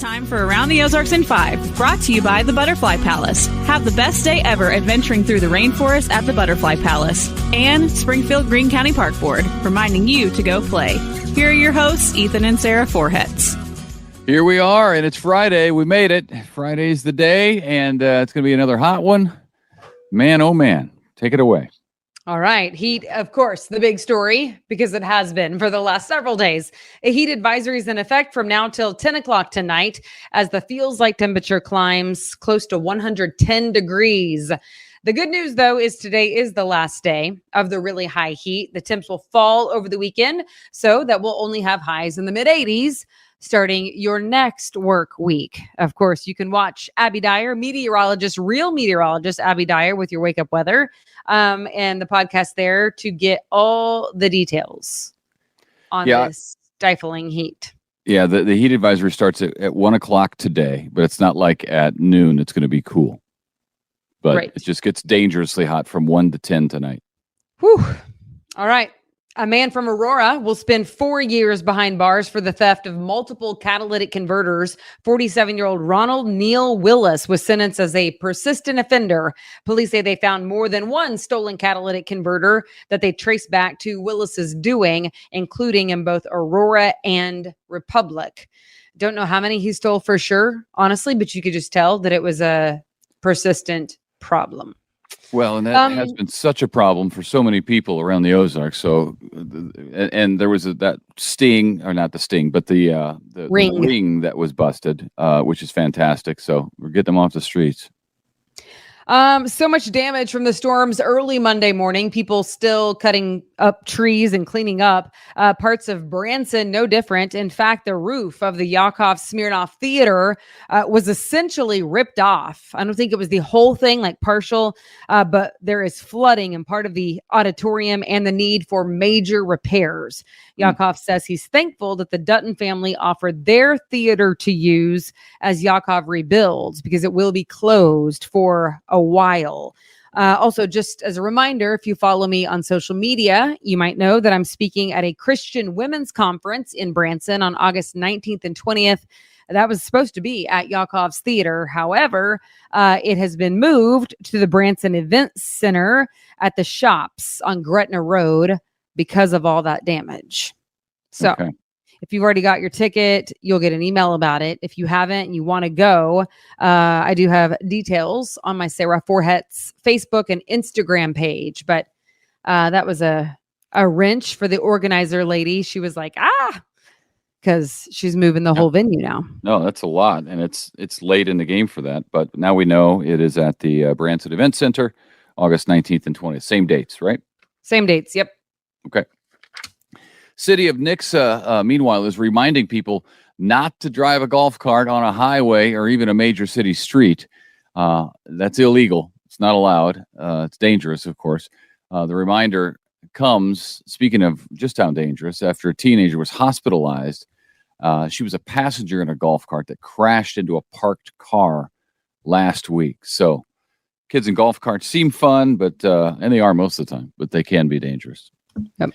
Time for Around the Ozarks in 5, brought to you by the Butterfly Palace. Have the best day ever adventuring through the rainforest at the Butterfly Palace. And Springfield Greene County Park Board, reminding you to go play. Here are your hosts, Ethan and Sarah Forhetz. Here we are, and it's Friday. We made it. Friday's the day, and it's going to be another hot one. Man, oh man. Take it away. All right. Heat, of course, the big story, because it has been for the last several days. A heat advisory is in effect from now till 10 o'clock tonight as the feels-like temperature climbs close to 110 degrees. The good news, though, is today is the last day of the really high heat. The temps will fall over the weekend, so that we'll only have highs in the mid-80s starting your next work week. Of course, you can watch Abby Dyer, real meteorologist Abby Dyer with your Wake Up Weather, and the podcast there to get all the details on this stifling heat. Yeah, the heat advisory starts at 1 o'clock today, but it's not like at noon it's going to be cool. But It just gets dangerously hot from 1 to 10 tonight. Whew. All right. A man from Aurora will spend 4 years behind bars for the theft of multiple catalytic converters. 47-year-old Ronald Neal Willis was sentenced as a persistent offender. Police say they found more than one stolen catalytic converter that they traced back to Willis's doing, including in both Aurora and Republic. Don't know how many he stole for sure, honestly, but you could just tell that it was a persistent problem. Well, and that has been such a problem for so many people around the Ozarks. So, and there was that sting, or not the sting, but the ring that was busted, which is fantastic. So we're getting them off the streets. So much damage from the storms early Monday morning. People still cutting up trees and cleaning up. Parts of Branson, no different. In fact, the roof of the Yakov Smirnoff Theater was essentially ripped off. I don't think it was the whole thing, like partial, but there is flooding in part of the auditorium and the need for major repairs. Yakov says he's thankful that the Dutton family offered their theater to use as Yakov rebuilds, because it will be closed for a while. Also, just as a reminder, if you follow me on social media, you might know that I'm speaking at a Christian women's conference in Branson on August 19th and 20th. That was supposed to be at Yakov's Theater. However, it has been moved to the Branson Event Center at the Shops on Gretna Road because of all that damage. So if you've already got your ticket, you'll get an email about it. If you haven't and you want to go, I do have details on my Sarah Forhetz Facebook and Instagram page. But that was a wrench for the organizer lady. She was like, because she's moving the whole venue now. No, that's a lot. And it's late in the game for that. But now we know it is at the Branson Event Center, August 19th and 20th. Same dates, right? Same dates. Yep. Okay. City of Nixa, meanwhile, is reminding people not to drive a golf cart on a highway or even a major city street. That's illegal. It's not allowed. It's dangerous, of course. The reminder comes, speaking of just how dangerous, after a teenager was hospitalized. She was a passenger in a golf cart that crashed into a parked car last week. So kids in golf carts seem fun, but and they are most of the time, but they can be dangerous. Yep.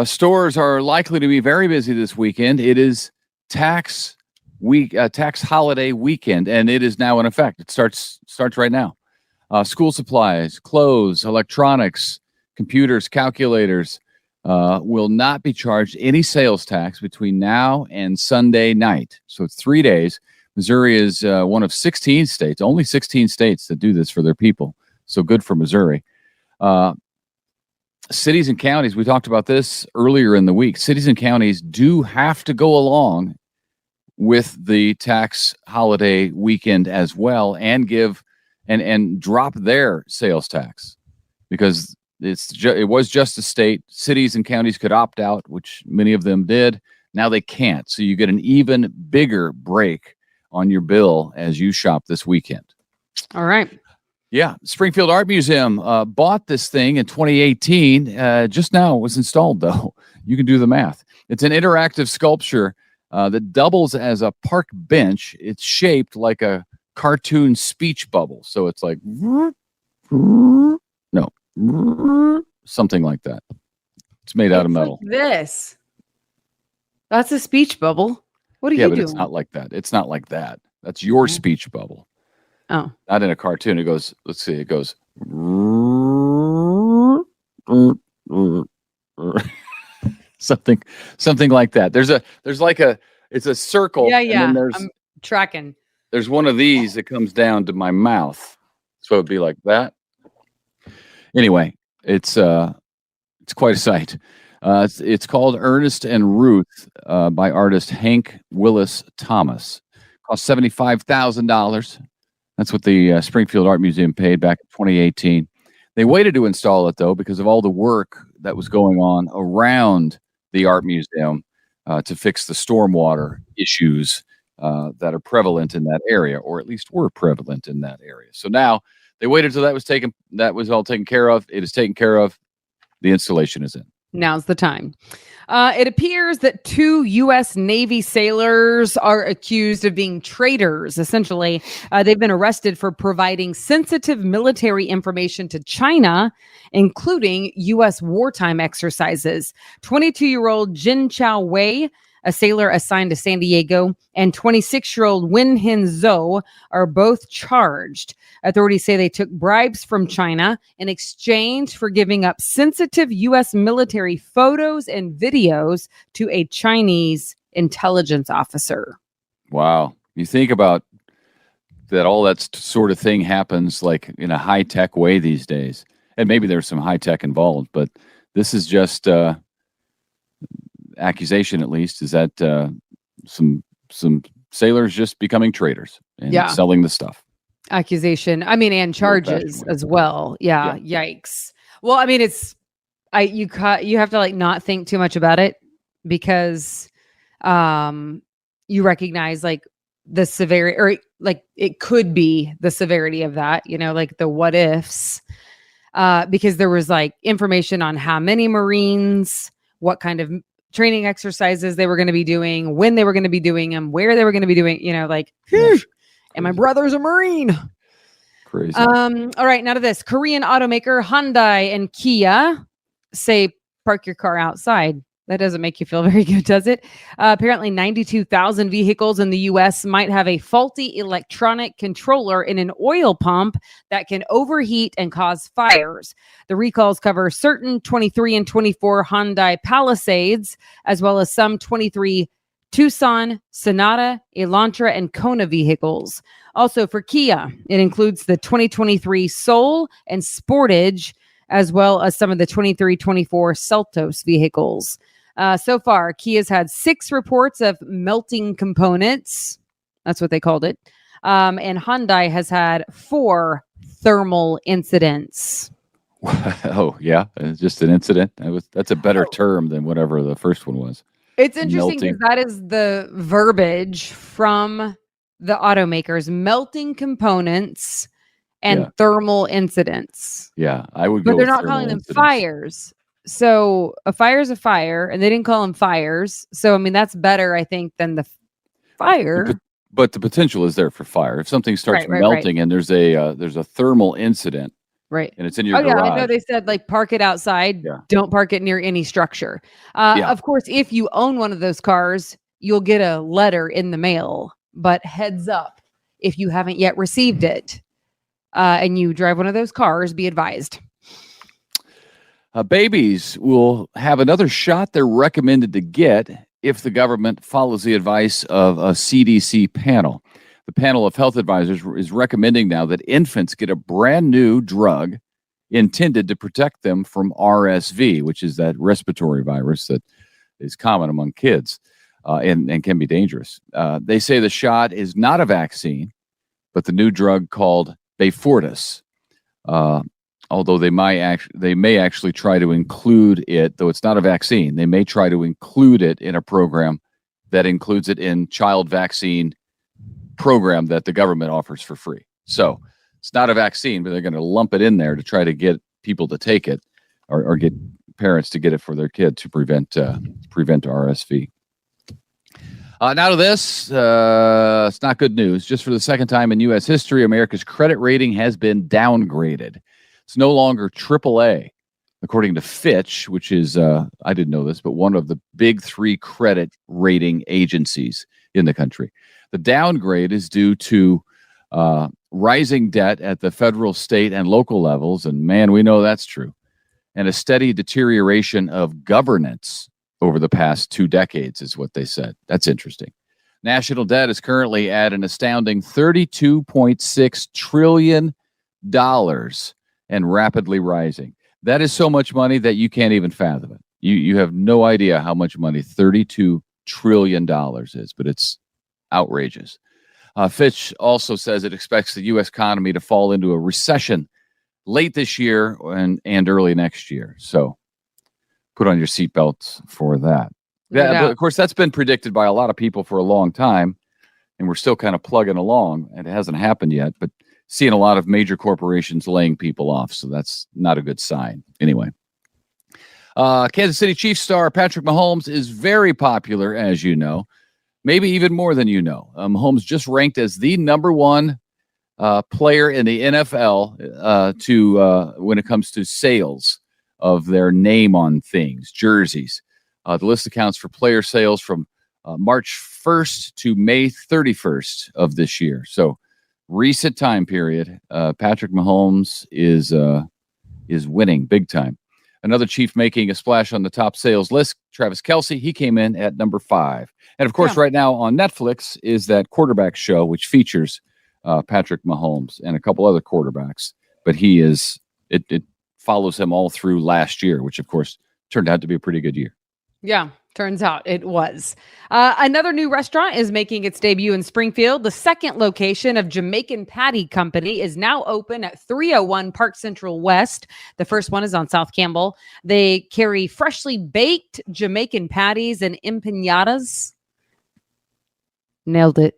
Stores are likely to be very busy this weekend. It is tax holiday weekend, and it is now in effect. It starts right now. School supplies, clothes, electronics, computers, calculators will not be charged any sales tax between now and Sunday night. So it's 3 days. Missouri is one of 16 states, only 16 states that do this for their people. So good for Missouri. Cities and counties, we talked about this earlier in the week. Cities and counties do have to go along with the tax holiday weekend as well and give and drop their sales tax, because it was just a state. Cities and counties could opt out, which many of them did. Now they can't. So you get an even bigger break on your bill as you shop this weekend. All right. Yeah, Springfield Art Museum bought this thing in 2018. Just now it was installed, though. You can do the math. It's an interactive sculpture that doubles as a park bench. It's shaped like a cartoon speech bubble. So it's like, something like that. It's made out of metal. Like this. That's a speech bubble. What are Yeah, you but doing? it's not like that. It's not like that. That's your speech bubble. Oh, Not in a cartoon. It goes, let's see, it goes something like that. It's a circle, and then yeah. I'm tracking. there's one of these that comes down to my mouth. So it'd be like that. Anyway, it's quite a sight. It's called Ernest and Ruth by artist Hank Willis Thomas. Cost $75,000. That's what the Springfield Art Museum paid back in 2018. They waited to install it, though, because of all the work that was going on around the art museum to fix the stormwater issues that are prevalent in that area, or at least were prevalent in that area. So now they waited till that was all taken care of. It is taken care of. The installation is in. Now's the time. It appears that 2 U.S. Navy sailors are accused of being traitors. Essentially, they've been arrested for providing sensitive military information to China, including U.S. wartime exercises. 22-year-old Jin Chao Wei, a sailor assigned to San Diego, and 26-year-old Wen Hin Zhou are both charged. Authorities say they took bribes from China in exchange for giving up sensitive U.S. military photos and videos to a Chinese intelligence officer. Wow. You think about that, all that sort of thing happens like in a high-tech way these days. And maybe there's some high-tech involved, but this is just accusation, at least, is that some sailors just becoming traitors and selling the stuff. Accusation. I mean, and charges as well. Yeah. Yikes. Well, I mean, you have to like not think too much about it because you recognize like the severity, or like it could be the severity of that, like the what ifs, because there was like information on how many Marines, what kind of training exercises they were going to be doing, when they were going to be doing them, where they were going to be doing, and my brother's a Marine. Crazy. All right, now to this. Korean automaker Hyundai and Kia say park your car outside. That doesn't make you feel very good, does it? Apparently 92,000 vehicles in the U.S. might have a faulty electronic controller in an oil pump that can overheat and cause fires. The recalls cover certain 23 and 24 Hyundai Palisades, as well as some 23 Tucson, Sonata, Elantra, and Kona vehicles. Also for Kia, it includes the 2023 Soul and Sportage, as well as some of the 23-24 Seltos vehicles. So far, Kia's had 6 reports of melting components. That's what they called it. And Hyundai has had 4 thermal incidents. Oh, yeah. It's just an incident. That's a better term than whatever the first one was. It's interesting because that is the verbiage from the automakers: melting components and thermal incidents. Yeah, I would go. But go they're with not thermal calling them incidents. fires. So a fire is a fire, and they didn't call them fires. So I mean, that's better, I think, than the fire. But the potential is there for fire. If something starts melting and there's a thermal incident, right, and it's in your garage. Yeah, I know they said like park it outside. Yeah. Don't park it near any structure. Of course, if you own one of those cars, you'll get a letter in the mail. But heads up, if you haven't yet received it, and you drive one of those cars, be advised. Babies will have another shot they're recommended to get if the government follows the advice of a CDC panel. The panel of health advisors is recommending now that infants get a brand new drug intended to protect them from RSV, which is that respiratory virus that is common among kids and can be dangerous. They say the shot is not a vaccine, but the new drug called Beyfortus. Although they may actually try to include it, though it's not a vaccine, they may try to include it in a program that includes it in child vaccine program that the government offers for free. So it's not a vaccine, but they're going to lump it in there to try to get people to take it or get parents to get it for their kid to prevent RSV. Now to this, it's not good news. Just for the second time in U.S. history, America's credit rating has been downgraded. It's no longer AAA, according to Fitch, which is, I didn't know this, but one of the big 3 credit rating agencies. in the country. The downgrade is due to rising debt at the federal, state, and local levels. And man, we know that's true. And a steady deterioration of governance over the past 2 decades is what they said. That's interesting. National debt is currently at an astounding $32.6 trillion and rapidly rising. That is so much money that you can't even fathom it. You have no idea how much money $32 trillion is, but it's outrageous. Fitch also says it expects the U.S. economy to fall into a recession late this year and early next year. So put on your seatbelts for that. Yeah, but of course, that's been predicted by a lot of people for a long time, and we're still kind of plugging along, and it hasn't happened yet, but seeing a lot of major corporations laying people off, so that's not a good sign. Anyway, Kansas City Chiefs star Patrick Mahomes is very popular, as you know, maybe even more than you know. Mahomes just ranked as the number one player in the NFL when it comes to sales of their name on things, jerseys. The list accounts for player sales from March 1st to May 31st of this year. So recent time period, Patrick Mahomes is winning big time. Another Chief making a splash on the top sales list, Travis Kelce. He came in at number 5. And of course, right now on Netflix is that quarterback show, which features Patrick Mahomes and a couple other quarterbacks. But it follows him all through last year, which of course turned out to be a pretty good year. Yeah, turns out it was. Another new restaurant is making its debut in Springfield. The second location of Jamaican Patty Company is now open at 301 Park Central West. The first one is on South Campbell. They carry freshly baked Jamaican patties and empanadas. Nailed it.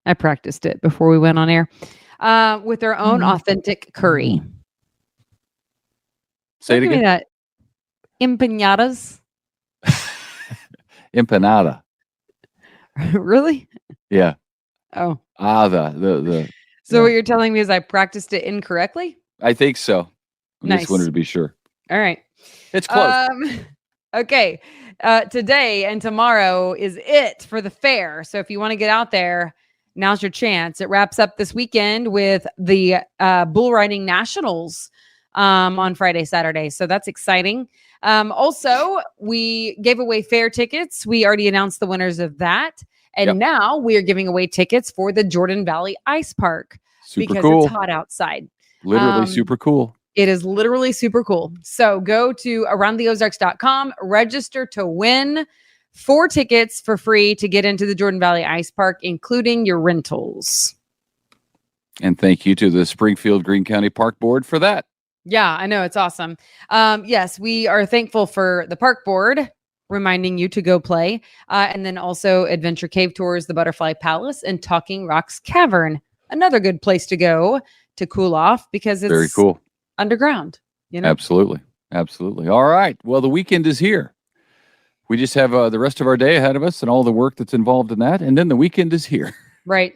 I practiced it before we went on air. With their own authentic curry. Say it again. That. Empanadas. Empanada. Really? Yeah. Oh. The So what you're telling me is I practiced it incorrectly? I think so. I Nice. just wanted to be sure. All right. It's close. Okay. Today and tomorrow is it for the fair. So if you want to get out there, now's your chance. It wraps up this weekend with the bull riding nationals on Friday, Saturday. So that's exciting. Also, we gave away fair tickets. We already announced the winners of that. And now we are giving away tickets for the Jordan Valley Ice Park Super because cool. It's hot outside. Literally super cool. It is literally super cool. So go to aroundtheozarks.com, register to win 4 tickets for free to get into the Jordan Valley Ice Park, including your rentals. And thank you to the Springfield Greene County Park Board for that. Yeah, I know. It's awesome. Yes, we are thankful for the park board reminding you to go play. And then also Adventure Cave Tours, the Butterfly Palace, and Talking Rocks Cavern. Another good place to go to cool off because it's very cool underground. You know? Absolutely. Absolutely. All right. Well, the weekend is here. We just have the rest of our day ahead of us and all the work that's involved in that. And then the weekend is here. Right.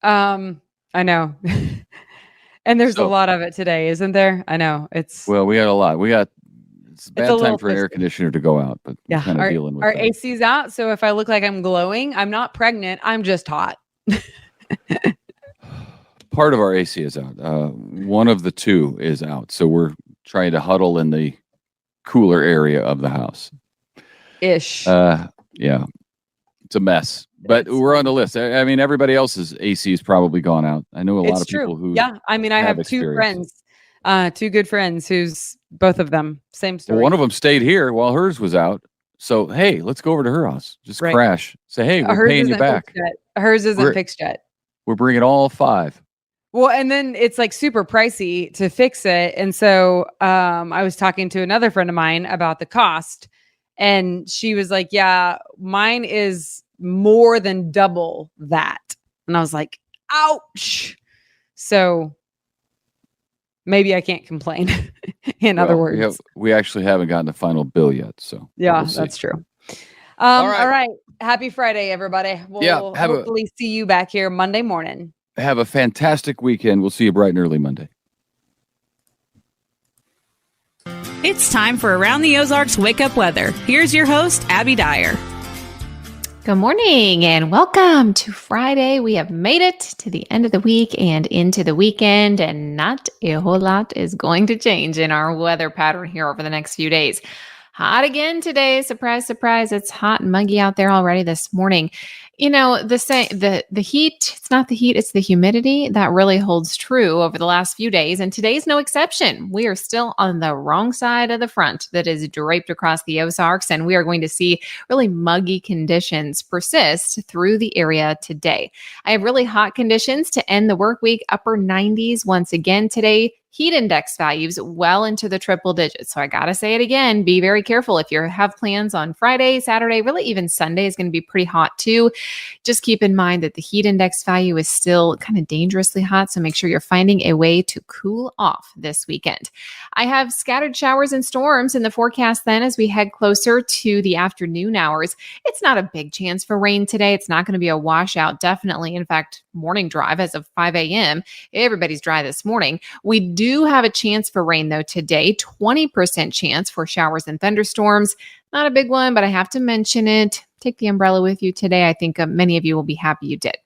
I know. And there's a lot of it today, isn't there? I know. Well, we got a lot. It's a bad time for an air conditioner to go out, but yeah, we're kind of dealing with our that. AC's out. So if I look like I'm glowing, I'm not pregnant. I'm just hot. Part of our AC is out. One of the 2 is out. So we're trying to huddle in the cooler area of the house. Ish. Yeah. It's a mess. But we're on the list. I mean, everybody else's AC is probably gone out. I know a lot of people who. Yeah, I mean, I have 2 friends, 2 good friends who's both of them same story. Well, one of them stayed here while hers was out. So hey, let's go over to her house. Just crash. Say hey, we're paying you back. Hers isn't fixed yet. We're bringing all 5. Well, and then it's like super pricey to fix it, and so I was talking to another friend of mine about the cost, and she was like, "Yeah, mine is more than double that." And I was like, ouch. So maybe I can't complain. In other words, we actually haven't gotten the final bill yet. So yeah, that's true. All right. Happy Friday, everybody. We'll hopefully see you back here Monday morning. Have a fantastic weekend. We'll see you bright and early Monday. It's time for Around the Ozarks Wake Up Weather. Here's your host, Abby Dyer. Good morning and welcome to Friday. We have made it to the end of the week and into the weekend, and not a whole lot is going to change in our weather pattern here over the next few days. Hot again today. Surprise, surprise. It's hot and muggy out there already this morning. You know, the heat, it's not the heat, it's the humidity that really holds true over the last few days. And today's no exception. We are still on the wrong side of the front that is draped across the Ozarks, and we are going to see really muggy conditions persist through the area today. I have really hot conditions to end the work week, upper 90s once again today. Heat index values well into the triple digits. So I got to say it again, be very careful if you have plans on Friday, Saturday, really even Sunday is going to be pretty hot too. Just keep in mind that the heat index value is still kind of dangerously hot. So make sure you're finding a way to cool off this weekend. I have scattered showers and storms in the forecast then as we head closer to the afternoon hours. It's not a big chance for rain today. It's not going to be a washout, definitely. In fact, morning drive as of 5 a.m. Everybody's dry this morning. We do have a chance for rain though today, 20% chance for showers and thunderstorms. Not a big one, but I have to mention it. Take the umbrella with you today. I think many of you will be happy you did.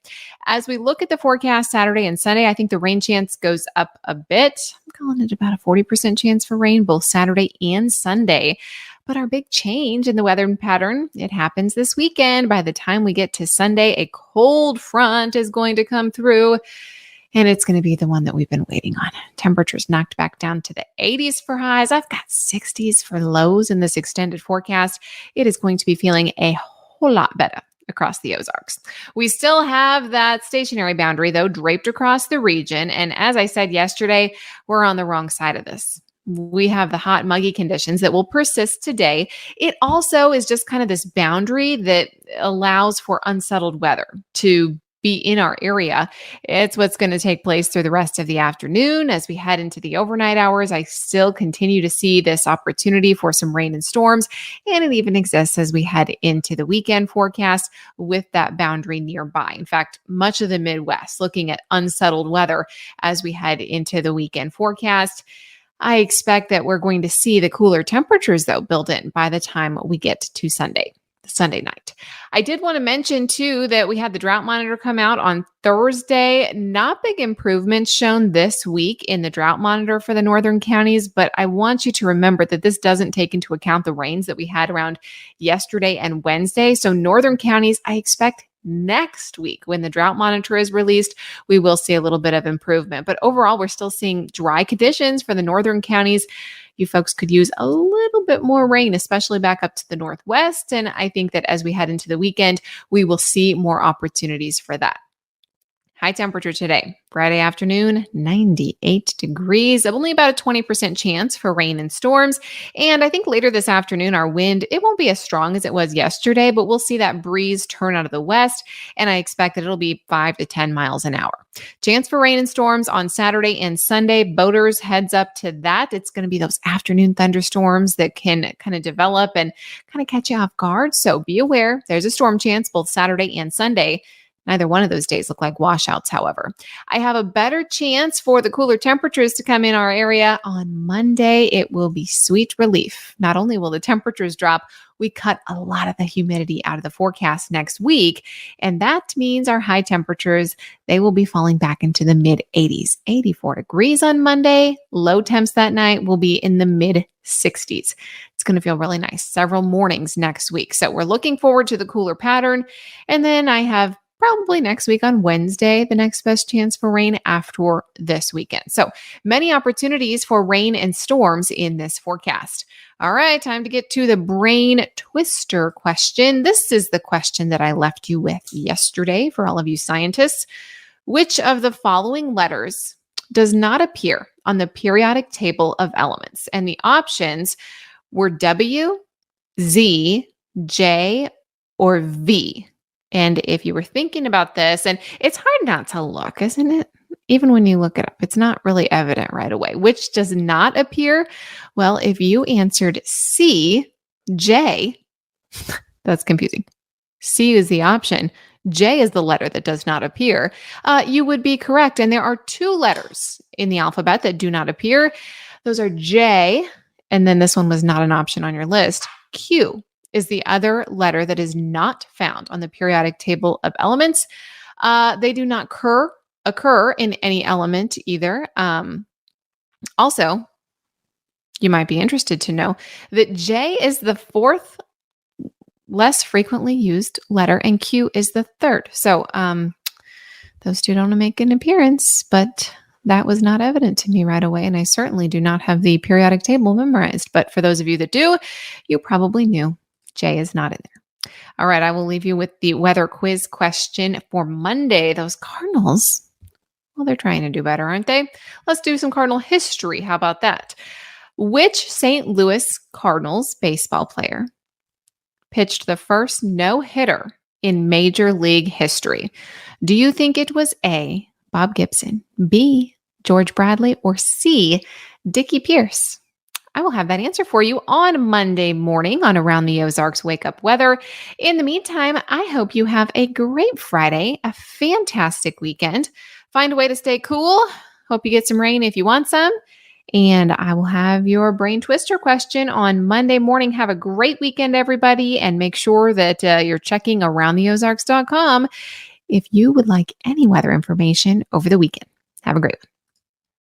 As we look at the forecast Saturday and Sunday, I think the rain chance goes up a bit. I'm calling it about a 40% chance for rain both Saturday and Sunday. But our big change in the weather pattern, it happens this weekend. By the time we get to Sunday, a cold front is going to come through. And it's going to be the one that we've been waiting on. Temperatures knocked back down to the 80s for highs. I've got 60s for lows in this extended forecast. It is going to be feeling a whole lot better across the Ozarks. We still have that stationary boundary, though, draped across the region. And as I said yesterday, we're on the wrong side of this. We have the hot, muggy conditions that will persist today. It also is just kind of this boundary that allows for unsettled weather to be in our area. It's what's going to take place through the rest of the afternoon. As we head into the overnight hours, I still continue to see this opportunity for some rain and storms, and it even exists as we head into the weekend forecast with that boundary nearby. In fact, much of the Midwest looking at unsettled weather as we head into the weekend forecast. I expect that we're going to see the cooler temperatures, though, built in by the time we get to Sunday night. I did want to mention, too, that we had the drought monitor come out on Thursday. Not big improvements shown this week in the drought monitor for the northern counties, but I want you to remember that this doesn't take into account the rains that we had around yesterday and Wednesday. So northern counties, I expect next week when the drought monitor is released, we will see a little bit of improvement. But overall, we're still seeing dry conditions for the northern counties. You folks could use a little bit more rain, especially back up to the northwest. And I think that as we head into the weekend, we will see more opportunities for that. High temperature today, Friday afternoon, 98 degrees, only about a 20% chance for rain and storms. And I think later this afternoon, our wind, it won't be as strong as it was yesterday, but we'll see that breeze turn out of the west. And I expect that it'll be 5 to 10 miles an hour. Chance for rain and storms on Saturday and Sunday. Boaters, heads up to that. It's going to be those afternoon thunderstorms that can kind of develop and kind of catch you off guard. So be aware, there's a storm chance both Saturday and Sunday. Neither one of those days look like washouts, however. I have a better chance for the cooler temperatures to come in our area on Monday. It will be sweet relief. Not only will the temperatures drop, we cut a lot of the humidity out of the forecast next week. And that means our high temperatures, they will be falling back into the mid 80s, 84 degrees on Monday. Low temps that night will be in the mid 60s. It's going to feel really nice several mornings next week. So we're looking forward to the cooler pattern. And then I have probably next week on Wednesday, the next best chance for rain after this weekend. So many opportunities for rain and storms in this forecast. All right, time to get to the brain twister question. This is the question that I left you with yesterday for all of you scientists. Which of the following letters does not appear on the periodic table of elements? And the options were W, Z, J, or V. And if you were thinking about this, and it's hard not to look, isn't it? Even when you look it up, it's not really evident right away. Which does not appear? Well, if you answered C, J, that's confusing. C is the option. J is the letter that does not appear. You would be correct. And there are two letters in the alphabet that do not appear. Those are J, and then this one was not an option on your list, Q. is the other letter that is not found on the periodic table of elements. They do not occur in any element either. Also, you might be interested to know that J is the fourth less frequently used letter and Q is the third. So those two don't make an appearance, but that was not evident to me right away. And I certainly do not have the periodic table memorized. But for those of you that do, you probably knew J is not in there. All right, I will leave you with the weather quiz question for Monday. Those Cardinals, well, they're trying to do better, aren't they? Let's do some Cardinal history. How about that? Which St. Louis Cardinals baseball player pitched the first no-hitter in Major League history? Do you think it was A, Bob Gibson, B, George Bradley, or C, Dickie Pierce? I will have that answer for you on Monday morning on Around the Ozarks Wake Up Weather. In the meantime, I hope you have a great Friday, a fantastic weekend. Find a way to stay cool. Hope you get some rain if you want some. And I will have your brain twister question on Monday morning. Have a great weekend, everybody. And make sure that you're checking aroundtheozarks.com if you would like any weather information over the weekend. Have a great one.